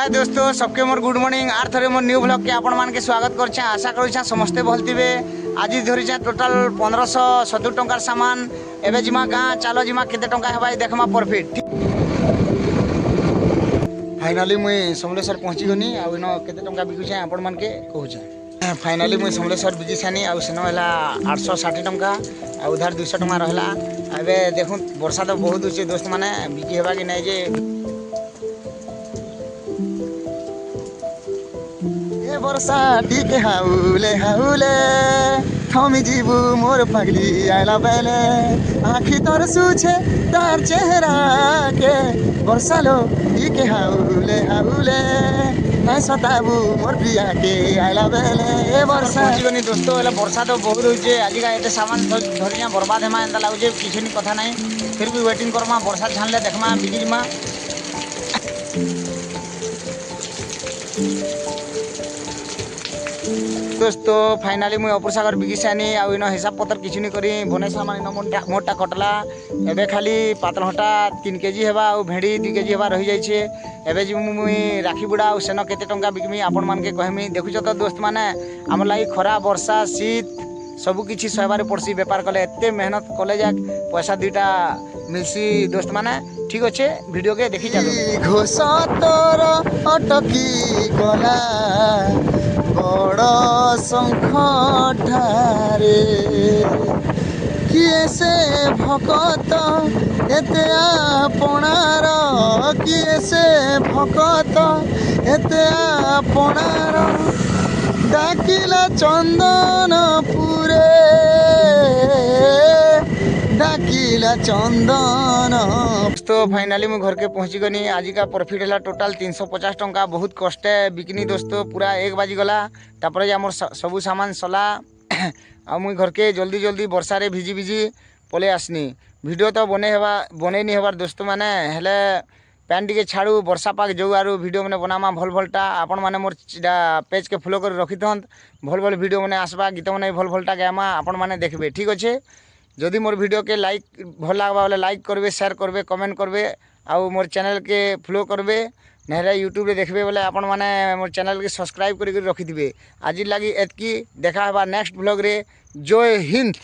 हाय दोस्तों सबके more good morning are थरे मोर न्यू ब्लॉग के आपण मान के स्वागत करछे। आशा करूछे समस्ते भल थिबे। आज धरिछे टोटल 1570 टंकार सामान। एबे जिमा गाँ चलो जिमा केते टंका हेबा देखमा प्रॉफिट। फाइनली मुई समलेश्वर पहुँची गनी आ इनो केते टंका बिकुछे आपण मान के कहूछे। फाइनली मुई समलेश्वर बिजी सानी आ सेनो हला 860 टंका आ उधार 200 टंका रहला। एबे देखु वर्षा तो बहुत होचे दोस्त माने बिकी हेबा कि नै जे वर्षा टिके हाउले हाउले थमी जीवू मोर पगली आइला बेले आखी तोर सुछे तार चेहरा के वर्षा लो टिके हाउले हाउले मैं सताबू मोर प्रिया के आइला बेले ए वर्षा जीवनी दोस्तों एला वर्षा तो बहुत होइचे। आज का एते सामान धरिया बर्बाद हेमा एंता लागुचे किछ नि कथा नै। फिर भी वेटिंग करमा वर्षा झानले देखमा बिकी जिमा। दोस्तों फाइनली मुई अपुर सागर बिगिसी आनी आ इन हिसाब पत्र किछु नहीं करी बने सामान इन मोटा कटला। एबे खाली पातल हटा 3 केजी हेबा आ भेड़ी 2 केजी हेबा रही जाइछे। एबे जी मुई राखी बुड़ा आ सेन केते टंका बिकमी आपण मान के कहमी। देखुछ तो दोस्त माने हमर लागि खरा वर्षा शीत सब किछि सहबारे पड़सी। व्यापार कले एते मेहनत कले जाक पैसा दुटा मिलसी दोस्त माने। ठीक अच्छे वीडियो के देखी चलो। घोषा तोर अटकी गला बड़ शंख ठारे किए से भकत एते आपणार किए से भकत एते आपणार डाकिला चंदनपुरे डाकिला चंदन। तो फाइनली मैं घर के पहुँची गनी। आज का प्रॉफिट है टोटाल 350 टंका। बहुत कष्टे बिकनी दोस्तों पूरा 1 बाजी गला। तापर आमर सबू सामान सला आ मुई घर के जल्दी जल्दी वर्षा रे भिजी भिजी पले आसनी। वीडियो तो बने नहीं हबार दोस्तों माने हेले पैन टिके छाड़ू वर्षा पाक जो आरु वीडियो मैंने बनामा भल भलटा आपण मैंने मोर पेज के फॉलो कर रखी थंत। भल भल वीडियो मैंने आसबा गीत मैंने भल भलटा गामा आपण मैंने देखबे। ठीक अच्छे जदि मोर वीडियो के लाइक भल लगवा बोले लाइक करबे शेयर करबे कमेंट करबे आउ मोर चैनल के फॉलो करबे। नहले यूट्यूब रे देखबे बोले आपण माने मोर चैनल के सब्सक्राइब करी रखी थिबे। आज लगी एतकी देखा हेबा नेक्स्ट ब्लॉग रे। जय हिंद।